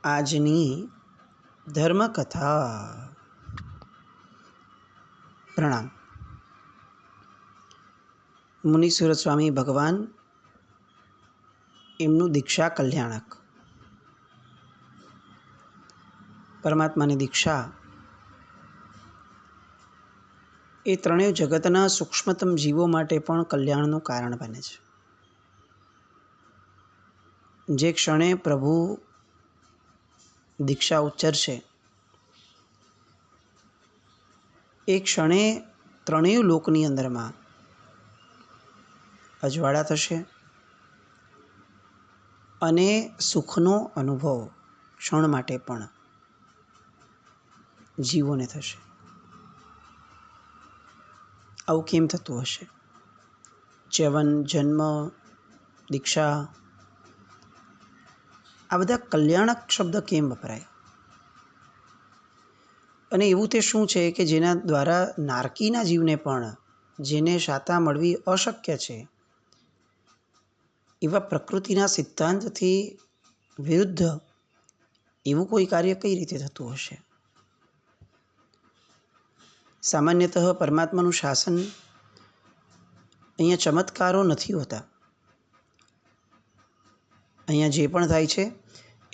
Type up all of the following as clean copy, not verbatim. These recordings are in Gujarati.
આજની ધર્મકથા. પ્રણામ. મુનિસુરત સ્વામી ભગવાન એમનું દીક્ષા કલ્યાણક. પરમાત્માની દીક્ષા એ ત્રણેય જગતના સૂક્ષ્મતમ જીવો માટે પણ કલ્યાણનું કારણ બને છે. જે ક્ષણે પ્રભુ દીક્ષા ઉચ્ચરશે એ ક્ષણે ત્રણેય લોકની અંદરમાં અજવાળા થશે અને સુખનો અનુભવ ક્ષણ માટે પણ જીવોને થશે. આવું કેમ થતું હશે? ચ્યવન, જન્મ, દીક્ષા, આ બધા કલ્યાણક શબ્દ કેમ વપરાય? અને એવું તે શું છે કે જેના દ્વારા નારકીના જીવને પણ, જેને શાતા મળવી અશક્ય છે, એવા પ્રકૃતિના સિદ્ધાંતથી વિરુદ્ધ એવું કોઈ કાર્ય કઈ રીતે થતું હશે? સામાન્યતઃ પરમાત્માનું શાસન અહીંયા ચમત્કારો નથી હોતા. અહીંયા જે પણ થાય છે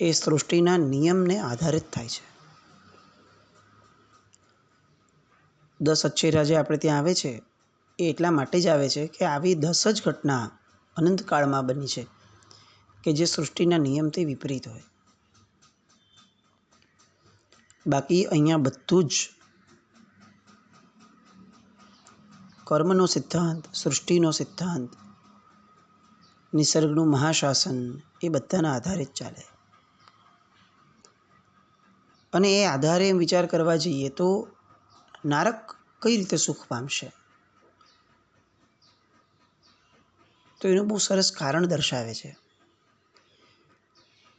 એ સૃષ્ટિના નિયમને આધારિત થાય છે. 10 અચ્છેરા જે આપણે ત્યાં આવે છે એ એટલા માટે જ આવે છે કે આવી 10 જ ઘટના અનંતકાળમાં બની છે કે જે સૃષ્ટિના નિયમથી વિપરીત હોય. બાકી અહીંયા બધું જ કર્મનો સિદ્ધાંત, સૃષ્ટિનો સિદ્ધાંત, નિસર્ગનું મહાશાસન એ બધાના આધારે જ ચાલે. અને એ આધારે એમ વિચાર કરવા જઈએ તો નારક કઈ રીતે સુખ પામશે? તો એનું બહુ સરસ કારણ દર્શાવે છે.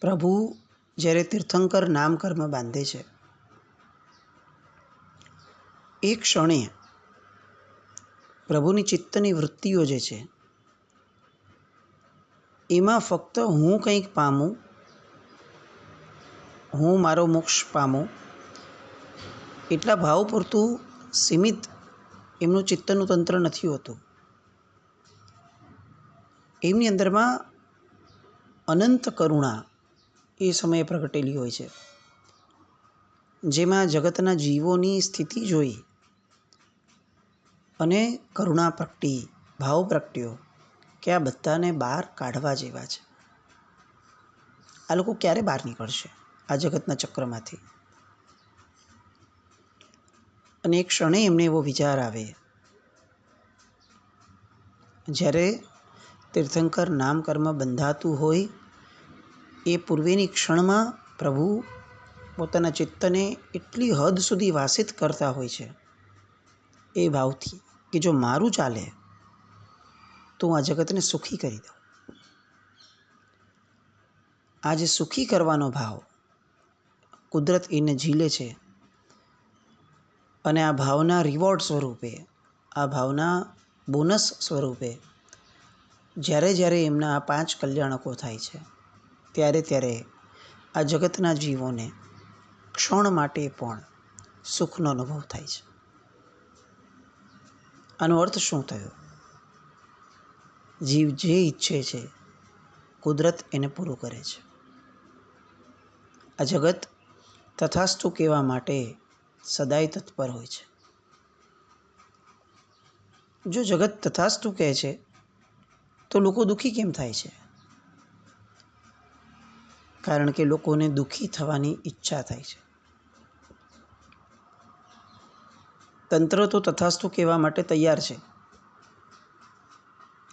પ્રભુ જ્યારે તીર્થંકર નામ કર્મ બાંધે છે એ ક્ષણે પ્રભુની ચિત્તની વૃત્તિઓ જે છે એમાં ફક્ત હું કંઈક પામું, હું મારો મોક્ષ પામું, એટલા ભાવ પૂરતું સીમિત એમનું ચિત્તનું તંત્ર નથી હોતું. એમની અંદરમાં અનંત કરુણા એ સમયે પ્રગટેલી હોય છે, જેમાં જગતના જીવોની સ્થિતિ જોઈ અને કરુણા પ્રગટી, ભાવ પ્રગટ્યો કે આ બધાને બહાર કાઢવા જેવા છે. આ લોકો ક્યારે બહાર નીકળશે આ જગતના ચક્રમાંથી? અને એક ક્ષણે એમને એવો વિચાર આવે, જ્યારે તીર્થંકર નામ કર્મ બંધાતું હોય એ પૂર્વેની ક્ષણમાં પ્રભુ પોતાના ચિત્તને એટલી હદ સુધી વાસિત કરતા હોય છે એ ભાવથી કે જો મારું ચાલે તો હું આ જગતને સુખી કરી દઉં. આ જે સુખી કરવાનો ભાવ કુદરત એને ઝીલે છે અને આ ભાવના રિવોર્ડ સ્વરૂપે, આ ભાવના બોનસ સ્વરૂપે જ્યારે જ્યારે એમના આ 5 કલ્યાણકો થાય છે ત્યારે ત્યારે આ જગતના જીવોને ક્ષણ માટે પણ સુખનો અનુભવ થાય છે. આનો અર્થ શું થયો? જીવ જે ઈચ્છે છે કુદરત એને પૂરું કરે છે. આ જગત તથાસ્તુ કહેવા માટે સદાય તત્પર હોય છે. જો જગત તથાસ્તુ કહે છે તો લોકો દુઃખી કેમ થાય છે? કારણ કે લોકોને દુઃખી થવાની ઈચ્છા થાય છે. તંત્ર તો તથાસ્તુ કહેવા માટે તૈયાર છે.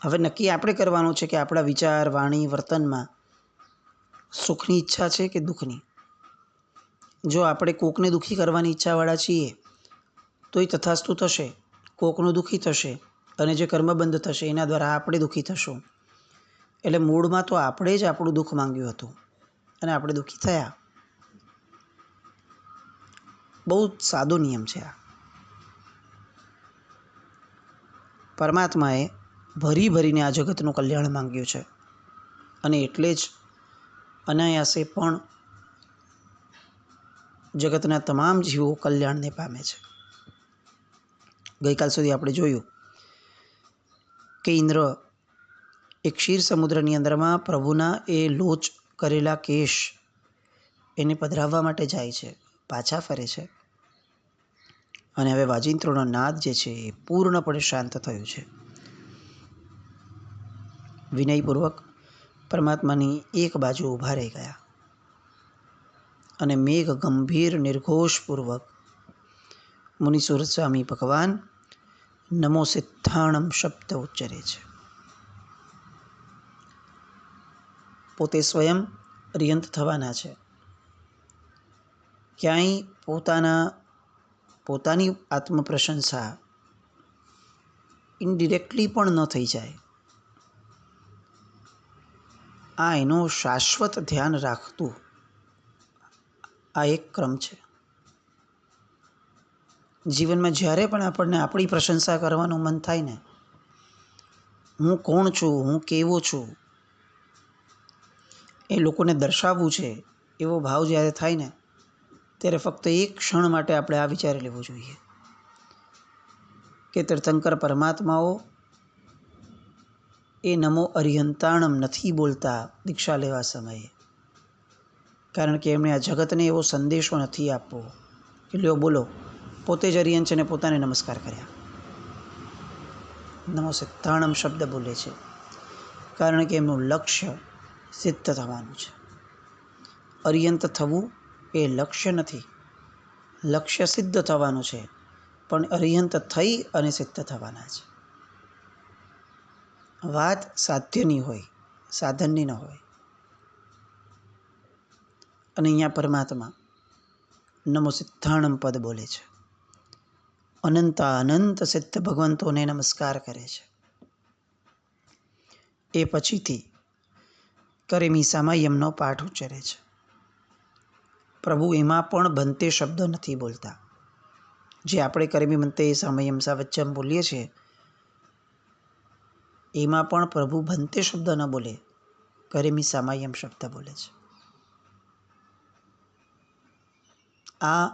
હવે નક્કી આપણે કરવાનું છે કે આપણા વિચાર, વાણી, વર્તનમાં સુખની ઈચ્છા છે કે દુઃખની. જો આપણે કોકને દુઃખી કરવાની ઈચ્છાવાળા છીએ તો એ તથાસ્તુ થશે, કોકનું દુઃખી થશે અને જે કર્મબંધ થશે એના દ્વારા આપણે દુઃખી થશું. એટલે મૂળમાં તો આપણે જ આપણું દુઃખ માંગ્યું હતું અને આપણે દુઃખી થયા. બહુ સાદો નિયમ છે આ. પરમાત્માએ ભરી ભરીને આ જગતનું કલ્યાણ માંગ્યું છે અને એટલે જ અનાયાસે પણ જગતના તમામ જીવો કલ્યાણને પામે છે. ગઈકાલ સુધી આપણે જોયું કે ઇન્દ્ર એ ક્ષીર સમુદ્રની અંદરમાં પ્રભુના એ લોચ કરેલા કેશ એને પધરાવવા માટે જાય છે, પાછા ફરે છે અને હવે વાજિંત્રોનો નાદ જે છે એ પૂર્ણપણે શાંત થયું છે. વિનયપૂર્વક પરમાત્માની એક બાજુ ઊભા રહી ગયા અને મેઘ ગંભીર નિર્ઘોષપૂર્વક મુનિસુર સ્વામી ભગવાન નમો સિદ્ધાણમ શબ્દ ઉચ્ચરે છે. પોતે સ્વયં અરિહંત થવાના છે. ક્યાંય પોતાની આત્મપ્રશંસા ઇનડિરેક્ટલી પણ ન થઈ જાય, આ એનો શાશ્વત ધ્યાન રાખતું આ એક ક્રમ છે. જીવનમાં જ્યારે પણ આપણને આપણી પ્રશંસા કરવાનું મન થાય ને, હું કોણ છું, હું કેવો છું, એ લોકોને દર્શાવવું છે, એવો ભાવ જ્યારે થાય ને, ત્યારે ફક્ત એક ક્ષણ માટે આપણે આ વિચારી લેવું જોઈએ કે તીર્થંકર પરમાત્માઓ એ નમો અરિહંતાણમ નથી બોલતા દીક્ષા લેવા સમયે, કારણ કે એમણે આ જગતને એવો સંદેશો નથી આપવો કે લ્યો બોલો, પોતે જ અરિહંત છે ને પોતાને નમસ્કાર કર્યા. નમો સિદ્ધાણમ શબ્દ બોલે છે કારણ કે એમનું લક્ષ્ય સિદ્ધ થવાનું છે. અરિહંત થવું એ લક્ષ્ય નથી, લક્ષ્ય સિદ્ધ થવાનું છે, પણ અરિહંત થઈ અને સિદ્ધ થવાના છે. વાત સાધ્યની હોય, સાધનની ન હોય. અને અહીંયા પરમાત્મા નમો સિદ્ધાણમ પદ બોલે છે, અનંત અનંત સિદ્ધ ભગવંતોને નમસ્કાર કરે છે. એ પછીથી કરેમી સામાયમનો પાઠ ઉચ્ચરે છે. પ્રભુ એમાં પણ બંતે શબ્દ નથી બોલતા. જે આપણે કરેમી બંતે સામયમ સાવચ્ચમ બોલીએ છીએ, એમાં પણ પ્રભુ બંતે શબ્દ ન બોલે, કરેમી સામાયમ શબ્દ બોલે છે. આ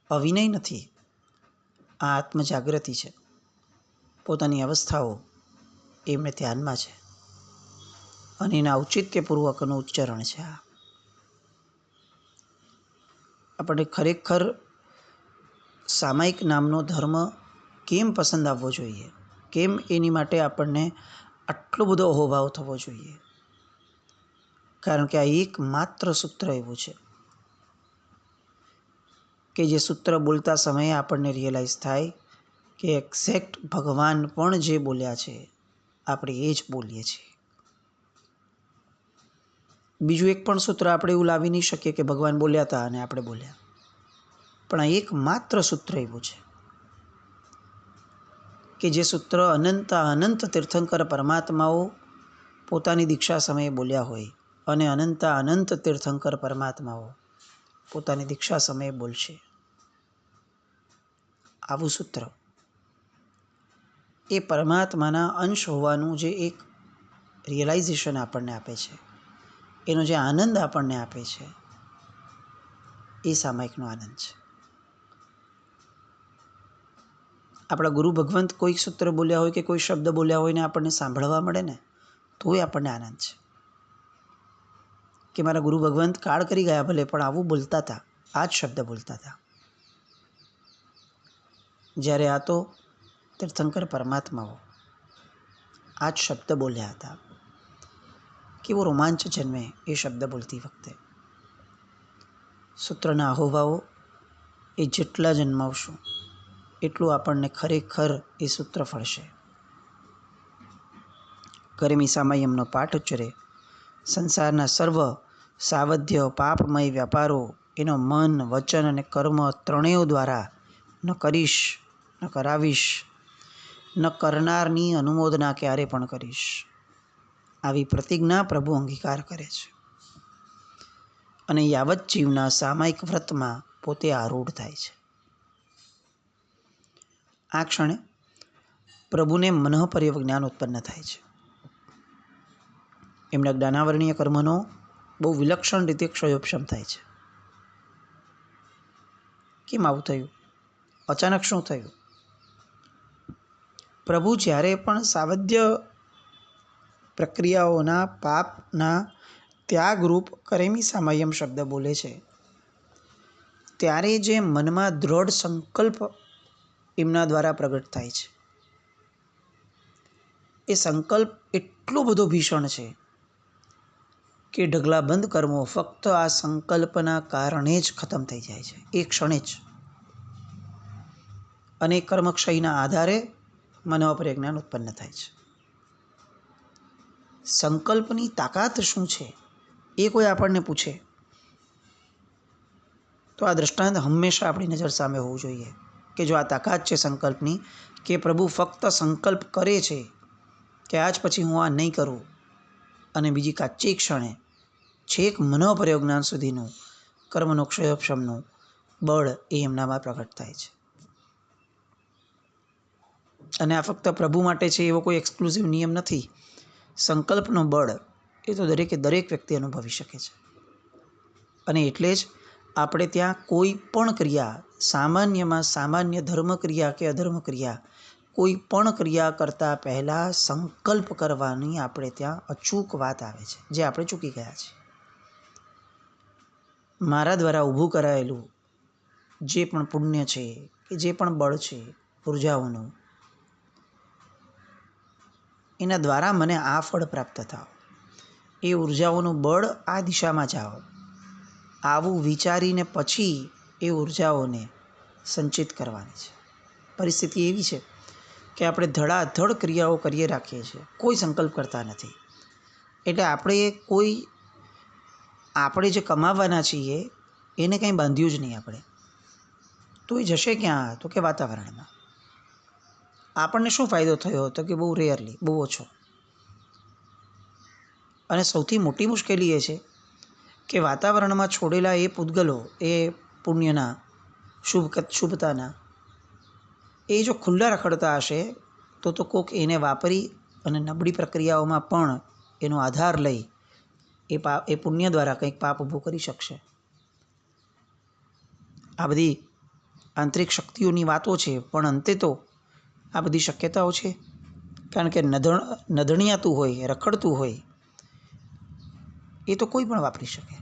અવિનય નથી, આ આત્મજાગૃતિ છે. પોતાની અવસ્થાઓ એમને ધ્યાનમાં છે અને એના ઔચિત્યપૂર્વકનું ઉચ્ચારણ છે. આ આપણને ખરેખર સામાયિક નામનો ધર્મ કેમ પસંદ આવવો જોઈએ, કેમ એની માટે આપણને આટલો બધો અહોભાવ થવો જોઈએ? કારણ કે આ એકમાત્ર સૂત્ર એવું છે કે જે સૂત્ર બોલતા સમયે આપણને રિયલાઇઝ થાય કે એક્ઝેક્ટ ભગવાન પણ જે બોલ્યા છે આપણે એ જ બોલીએ છીએ. બીજું એક પણ સૂત્ર આપણે એવું લાવી નહીં શકીએ કે ભગવાન બોલ્યા હતા અને આપણે બોલ્યા, પણ આ એકમાત્ર સૂત્ર એવું છે કે જે સૂત્ર અનંત તીર્થંકર પરમાત્માઓ પોતાની દીક્ષા સમયે બોલ્યા હોય અને અનંત તીર્થંકર પરમાત્માઓ પોતાની દીક્ષા સમયે બોલશે. આવું સૂત્ર એ પરમાત્માના અંશ હોવાનું જે એક રિયલાઇઝેશન આપણને આપે છે, એનો જે આનંદ આપણને આપે છે, એ સામાયિકનો આનંદ છે. આપણા ગુરુ ભગવંત કોઈ સૂત્ર બોલ્યા હોય કે કોઈ શબ્દ બોલ્યા હોય ને આપણને સાંભળવા મળે ને, તોય આપણને આનંદ છે કે મારા ગુરુ ભગવંત કાળ કરી ગયા ભલે, પણ આવું બોલતા હતા, આ જ શબ્દ બોલતા હતા. જ્યારે આ તો તીર્થંકર પરમાત્માઓ આ જ શબ્દ બોલ્યા હતા. કેવો રોમાંચ જન્મે એ શબ્દ બોલતી વખતે. સૂત્રના અહોભાવો એ જેટલા જન્માવશું એટલું આપણને ખરેખર એ સૂત્ર ફળશે. કરેમી સામાયમનો પાઠ ઉચ્ચરે સંસારના સર્વ સાવધ્ય પાપમય વ્યાપારો એનો મન, વચન અને કર્મ ત્રણેય દ્વારા ન કરીશ, ન કરાવીશ, ન કરનારની અનુમોદના ક્યારે પણ કરીશ, આવી પ્રતિજ્ઞા પ્રભુ અંગીકાર કરે છે અને યાવત જીવના સામાયિક વ્રતમાં પોતે આરૂઢ થાય છે. આ ક્ષણે પ્રભુને મનઃપર્યવજ્ઞાન ઉત્પન્ન થાય છે. એમના જ્ઞાનાવરણીય કર્મનો બહુ વિલક્ષણ રીતે ક્ષયોપશમ થાય છે. કેમ આવું થયું? અચાનક શું થયું? પ્રભુ જ્યારે પણ સાવધ્ય પ્રક્રિયાઓના પાપના ત્યાગરૂપ કરેમી સામયમ શબ્દ બોલે છે, ત્યારે જે મનમાં દ્રઢ સંકલ્પ એમના દ્વારા પ્રગટ થાય છે, એ સંકલ્પ એટલો બધો ભીષણ છે કે ઢગલાબંધ કર્મો ફક્ત આ સંકલ્પના કારણે જ ખતમ થઈ જાય છે, એ ક્ષણે જ. અને કર્મક્ષયના આધારે મનોપરિજ્ઞાન ઉત્પન્ન થાય છે. સંકલ્પની તાકાત શું છે એ કોઈ આપણને પૂછે તો આ દૃષ્ટાંત હંમેશા આપણી નજર સામે હોવું જોઈએ કે જો આ તાકાત છે સંકલ્પની, કે પ્રભુ ફક્ત સંકલ્પ કરે છે કે આજ પછી હું આ નહીં કરું, અને બીજી કાચી ક્ષણે છેક મનોપરિજ્ઞાન સુધીનું કર્મનો ક્ષયોપશમનું બળ એ એમનામાં પ્રગટ થાય છે. અને આ ફક્ત પ્રભુ માટે છે એવો કોઈ એક્સક્લુઝિવ નિયમ નથી. સંકલ્પનો બળ એ તો દરેકે દરેક વ્યક્તિ અનુભવી શકે છે. અને એટલે જ આપણે ત્યાં કોઈ પણ ક્રિયા, સામાન્યમાં સામાન્ય ધર્મ ક્રિયા કે અધર્મ ક્રિયા, કોઈ પણ ક્રિયા કરતાં પહેલાં સંકલ્પ કરવાની આપણે ત્યાં અચૂક વાત આવે છે, જે આપણે ચૂકી ગયા છીએ. મારા દ્વારા ઊભું કરાયેલું જે પણ પુણ્ય છે કે જે પણ બળ છે ઉર્જાઓનું, એના દ્વારા મને આ ફળ પ્રાપ્ત થાવ, એ ઉર્જાઓનું બળ આ દિશામાં જાઓ, આવું વિચારીને પછી એ ઉર્જાઓને સંચિત કરવાની છે. પરિસ્થિતિ એવી છે કે આપણે ધડાધડ ક્રિયાઓ કરીએ રાખીએ છીએ, કોઈ સંકલ્પ કરતા નથી. એટલે આપણે જે કમાવાના છીએ એને કંઈ બાંધ્યું જ નહીં આપણે. તો એ જશે ક્યાં? તો કે વાતાવરણમાં. આપણને શું ફાયદો થયો? તો કે બહુ રેયરલી, બહુ ઓછો. અને સૌથી મોટી મુશ્કેલી એ છે કે વાતાવરણમાં છોડેલા એ પૂતગલો, એ પુણ્યના શુભતાના, એ જો ખુલ્લા રખડતા હશે તો કોક એને વાપરી અને નબળી પ્રક્રિયાઓમાં પણ એનો આધાર લઈ એ પુણ્ય દ્વારા કંઈક પાપ ઊભું કરી શકશે. આ બધી આંતરિક શક્તિઓની વાતો છે, પણ અંતે તો આ બધી શક્યતાઓ છે. કારણ કે નધણિયાતું હોય, રખડતું હોય, એ તો કોઈ પણ વાપરી શકે.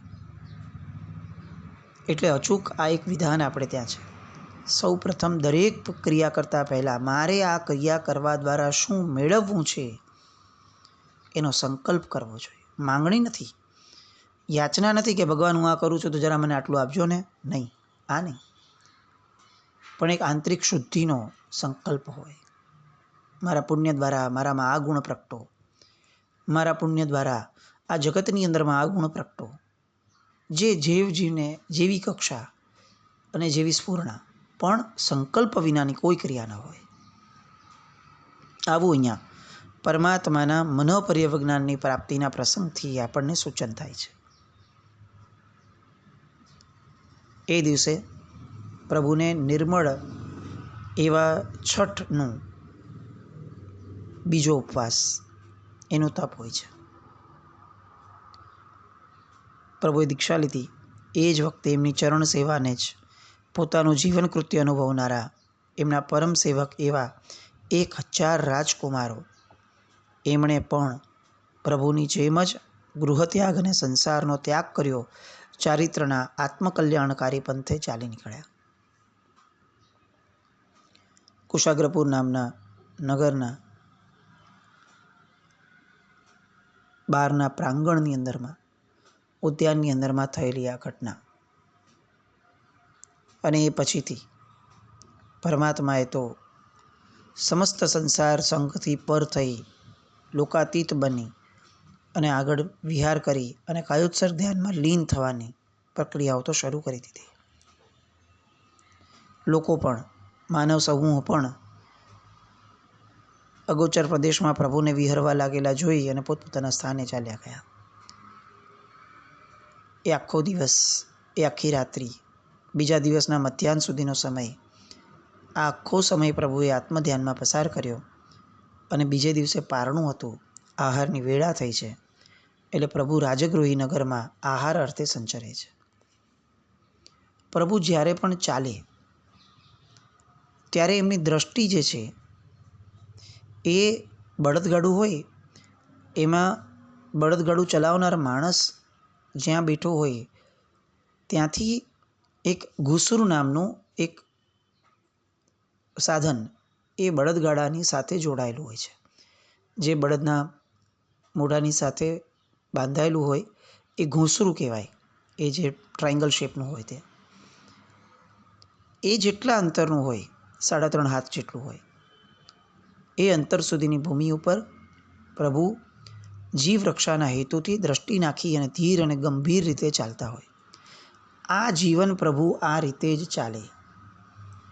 એટલે અચૂક આ એક વિધાન આપણે ત્યાં છે. સૌ પ્રથમ દરેક ક્રિયા કરતાં પહેલાં મારે આ ક્રિયા કરવા દ્વારા શું મેળવવું છે એનો સંકલ્પ કરવો જોઈએ. માંગણી નથી, યાચના નથી કે ભગવાન હું આ કરું છું તો જરા મને આટલું આપજો ને. નહીં, આ નહીં. પણ એક આંતરિક શુદ્ધિનો સંકલ્પ હોય. મારા પુણ્ય દ્વારા મારામાં આ ગુણ પ્રગટો, મારા પુણ્ય દ્વારા આ જગતની અંદરમાં આ ગુણ પ્રગટો. જે જીવને જેવી કક્ષા અને જેવી સ્ફૂર્ણા, પણ સંકલ્પ વિનાની કોઈ ક્રિયા ન હોય. આવું અહીંયા પરમાત્માના મનોપરિજ્ઞાનની પ્રાપ્તિના પ્રસંગથી આપણને સૂચન થાય છે. એ દિવસે પ્રભુને નિર્મળ એવા છઠનું બીજો ઉપવાસ, એનું તપ હોય છે. પ્રભુએ દીક્ષા લીધી એ જ વખતે એમની ચરણ સેવાને જ પોતાનું જીવન કૃત્ય અનુભવનારા એમના પરમ સેવક એવા 1000 રાજકુમારો, એમણે પણ પ્રભુની જેમ જ ગૃહત્યાગ અને સંસારનો ત્યાગ કર્યો, ચારિત્રના આત્મકલ્યાણકારી પંથે ચાલી નીકળ્યા. કુશાગ્રપુર નામના નગરના બહારના પ્રાંગણની અંદરમાં, ઉદ્યાનની અંદરમાં થયેલી આ ઘટના. અને એ પછીથી પરમાત્માએ તો સમસ્ત સંસાર સંઘથી પર થઈ લોકાતીત બની અને આગળ વિહાર કરી અને કાયોત્સર્ગ ધ્યાનમાં લીન થવાની પ્રક્રિયાઓ તો શરૂ કરી દીધી. લોકો પણ, માનવ સમૂહ પણ અગોચર પ્રદેશમાં પ્રભુને વિહરવા લાગેલા જોઈ અને પોતપોતાના સ્થાને ચાલ્યા ગયા. એ આખો દિવસ, એ આખી રાત્રિ, બીજા દિવસના મધ્યાહન સુધીનો સમય, આ આખો સમય પ્રભુએ આત્મધ્યાનમાં પસાર કર્યો. અને બીજે દિવસે પારણું હતું, આહારની વેળા થઈ છે, એટલે પ્રભુ રાજગૃહી નગરમાં આહાર અર્થે સંચરે છે. પ્રભુ જ્યારે પણ ચાલે ત્યારે એમની દ્રષ્ટિ જે છે એ બળદગાડું હોય એમાં બળદગાડું ચલાવનાર માણસ જ્યાં બેઠો હોય ત્યાંથી એક ઘૂસરું નામનું એક સાધન એ બળદગાડાની સાથે જોડાયેલું હોય છે, જે બળદના મોઢાની સાથે બાંધાયેલું હોય એ ઘૂંસરું કહેવાય. એ જે ટ્રાયંગલ શેપનું હોય તે એ જેટલા અંતરનું હોય, 3.5 હાથ જેટલું હોય, એ અંતર સુધીની ભૂમિ ઉપર પ્રભુ જીવ રક્ષાના હેતુથી દ્રષ્ટિ નાખી અને ધીર અને ગંભીર રીતે ચાલતા હોય. આ જીવન પ્રભુ આ રીતે જ ચાલે.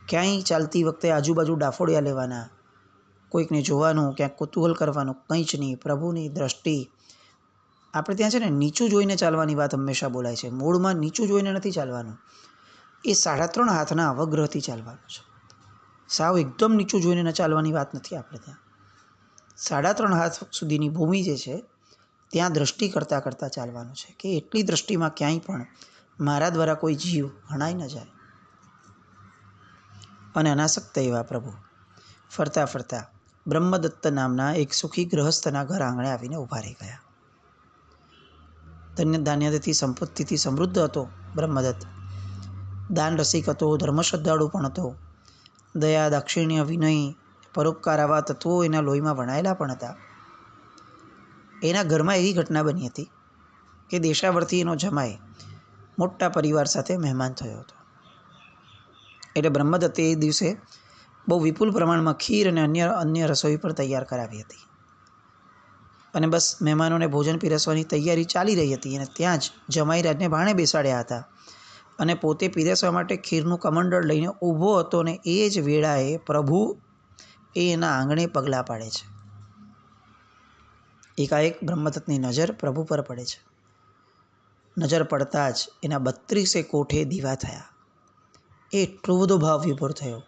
ક્યાંય ચાલતી વખતે આજુબાજુ ડાફોડિયા લેવાના, કોઈકને જોવાનું, ક્યાંક કુતૂહલ કરવાનું, કંઈ જ નહીં. પ્રભુની દ્રષ્ટિ આપણે ત્યાં છે ને, નીચું જોઈને ચાલવાની વાત હંમેશા બોલાય છે. મૂળમાં નીચું જોઈને નથી ચાલવાનું, એ 3.5 હાથના અવગ્રહથી ચાલવાનું છે. સાવ એકદમ નીચું જોઈને ન ચાલવાની વાત નથી આપણે ત્યાં. 3.5 હાથ સુધીની ભૂમિ જે છે ત્યાં દ્રષ્ટિ કરતાં કરતાં ચાલવાનું છે, કે એટલી દ્રષ્ટિમાં ક્યાંય પણ મારા દ્વારા કોઈ જીવ હણાઈ ન જાય. અને અનાસક્ત એવા પ્રભુ ફરતા ફરતા બ્રહ્મદત્ત નામના એક સુખી ગૃહસ્થના ઘર આંગણે આવીને ઊભા રહી ગયા. ધન્ય ધાન્યથી સંપત્તિથી સમૃદ્ધ હતો બ્રહ્મદત્ત. દાન રસિક હતો, ધર્મશ્રદ્ધાળુ પણ હતો. દયા, દાક્ષિણ્ય, વિનય, પરોપકાર આવા તત્વો એના લોહીમાં વણાયેલા પણ હતા. એના ઘરમાં એવી ઘટના બની હતી કે દેશાવરથી એનો જમાઈ મોટા પરિવાર સાથે મહેમાન થયો હતો. એટલે બ્રહ્મદત્તે એ દિવસે બહુ વિપુલ પ્રમાણમાં ખીર અને અન્ય રસોઈ પણ તૈયાર કરાવી હતી. અને બસ મહેમાનોને ભોજન પીરસવાની તૈયારી ચાલી રહી હતી. અને ત્યાં જ જમાઈ રાજને ભાણે બેસાડ્યા હતા અને પોતે પીરસવા માટે ખીરનું કમંડળ લઈને ઊભો હતો. ને એ જ વેળાએ પ્રભુ એના આંગણે પગલાં પાડે છે. એકાએક બ્રહ્મદત્તની નજર પ્રભુ પર પડે છે. નજર પડતાં જ એના 32 કોઠે દીવા થયા. એ એટલો બધો ભાવ વિભોર થયો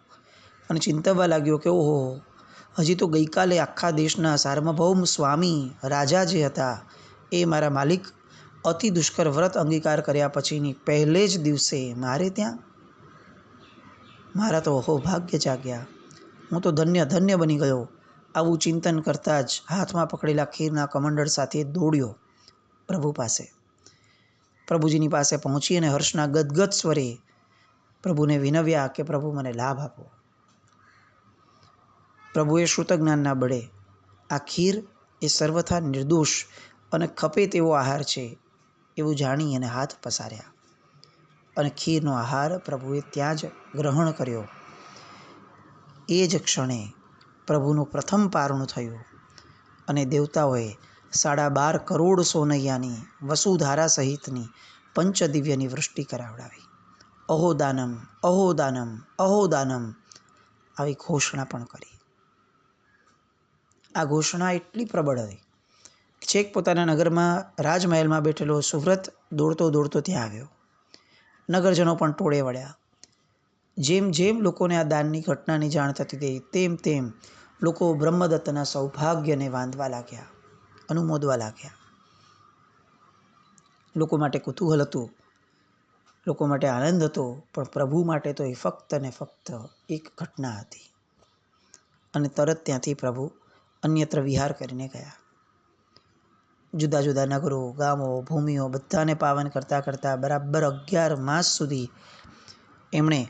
અને ચિંતવવા લાગ્યો કે ઓહો, હજી તો ગઈકાલે આખા દેશના સાર્વભૌમ સ્વામી રાજા જે હતા એ મારા માલિક અતિ દુષ્કર વ્રત અંગીકાર કર્યા પછીની પહેલે જ દિવસે મારે ત્યાં, મારા તો અહો ભાગ્ય જાગ્યા, હું તો ધન્ય ધન્ય બની ગયો. આવું ચિંતન કરતાં જ હાથમાં પકડેલા ખીરના કમંડળ સાથે દોડ્યો પ્રભુ પાસે. પ્રભુજીની પાસે પહોંચી અને હર્ષના ગદગદ સ્વરે પ્રભુને વિનવ્યા કે પ્રભુ મને લાભ આપો. પ્રભુએ શ્રુતજ્ઞાનના બળે આ ખીર એ સર્વથા નિર્દોષ અને ખપે તેવો આહાર છે એવું જાણી અને હાથ પસાર્યા અને ખીરનો આહાર પ્રભુએ ત્યાં જ ગ્રહણ કર્યો. એ જ ક્ષણે પ્રભુનું પ્રથમ પારણું થયું અને દેવતાઓએ 12.5 કરોડ સોનૈયાની વસુધારા સહિતની પંચદિવ્યની વૃષ્ટિ કરાવડાવી. અહો દાનમ, અહો દાનમ, અહો દાનમ આવી ઘોષણા પણ કરી. આ ઘોષણા એટલી પ્રબળ હતી કે છેક પોતાના નગરમાં રાજમહેલમાં બેઠેલો સુવ્રત દોડતો દોડતો ત્યાં આવ્યો. નગરજનો પણ ટોળે વળ્યા. જેમ જેમ લોકોને આ દાનની ઘટનાની જાણ થતી હતી તેમ તેમ લોકો બ્રહ્મદત્તના સૌભાગ્યને વાંધવા લાગ્યા, અનુમોદવા લાગ્યા. લોકો માટે કુતૂહલ હતું, લોકો માટે આનંદ હતો, પણ પ્રભુ માટે તો એ ફક્ત ને ફક્ત એક ઘટના હતી. અને તરત ત્યાંથી પ્રભુ અન્યત્ર વિહાર કરીને ગયા. જુદા જુદા નગરો, ગામો, ભૂમિઓ બધાને પાવન કરતાં કરતાં બરાબર 11 માસ સુધી એમણે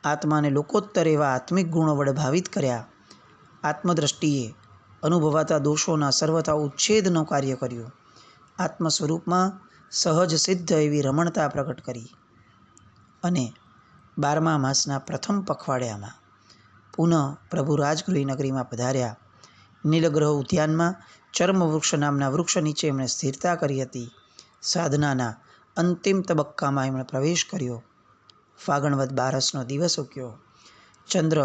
આત્માને લોકોત્તર એવા આત્મિક ગુણો વડે ભાવિત કર્યા. આત્મદ્રષ્ટિએ અનુભવાતા દોષોના સર્વથા ઉચ્છેદનું કાર્ય કર્યું. આત્મ સ્વરૂપમાં સહજ સિદ્ધ એવી રમણતા પ્રગટ કરી. અને 12મા માસના પ્રથમ પખવાડિયામાં પુનઃ પ્રભુ રાજગૃહી નગરીમાં પધાર્યા. નીલગ્રહ ઉદ્યાનમાં ચર્મવૃક્ષ નામના વૃક્ષ નીચે એમણે સ્થિરતા કરી હતી. સાધનાના અંતિમ તબક્કામાં એમણે પ્રવેશ કર્યો. ફાગણવદ 12નો દિવસ ઉગ્યો. ચંદ્ર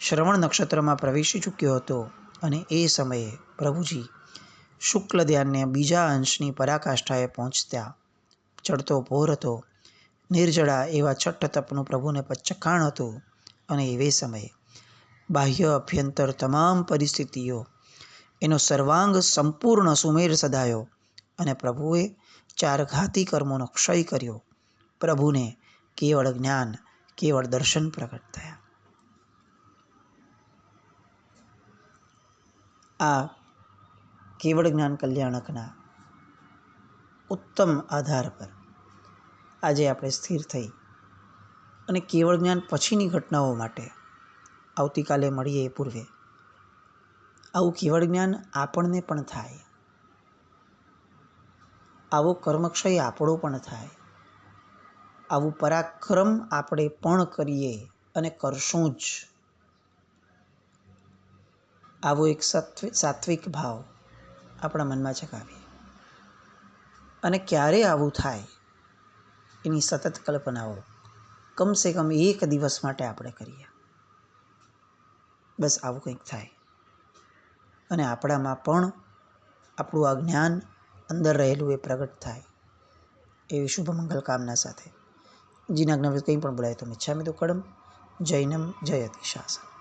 શ્રવણ નક્ષત્રમાં પ્રવેશી ચૂક્યો હતો અને એ સમયે પ્રભુજી શુક્લ ધ્યાનને બીજા અંશની પરાકાષ્ઠાએ પહોંચતા ચડતો પહોર હતો. નિર્જળા એવા છઠ્ઠ તપનું પ્રભુને પચ્ચખાણ હતું. અને એવે સમયે બાહ્ય અભ્યંતર તમામ પરિસ્થિતિઓ એનો સર્વાંગ સંપૂર્ણ સુમેળ સધાયો અને પ્રભુએ 4 ઘાતી કર્મોનો ક્ષય કર્યો. પ્રભુને કેવળ જ્ઞાન, કેવળ દર્શન પ્રગટ થયા. આ કેવળ જ્ઞાન કલ્યાણકના ઉત્તમ આધાર પર આજે આપણે સ્થિર થઈ અને કેવળ જ્ઞાન પછીની ઘટનાઓ માટે આવતીકાલે મળીએ એ પૂર્વે આવું કેવળ જ્ઞાન આપણને પણ થાય, આવો કર્મક્ષય આપણો પણ થાય, આવું પરાક્રમ આપણે પણ કરીએ અને કરશું જ. આવો એક સાત્વિક ભાવ આપણા મનમાં જગાવીએ અને ક્યારે આવું થાય એની સતત કલ્પનાઓ કમસે કમ એક દિવસ માટે આપણે કરીએ. બસ આવું કંઈક થાય અને આપણામાં પણ આપણું આ જ્ઞાન અંદર રહેલું એ પ્રગટ થાય એવી શુભ મંગલ કામના સાથે જીનાજ્ઞા કંઈ પણ બોલાય તો મિચ્છામિ દુક્કડમ. જૈનમ જયતિ શાસન.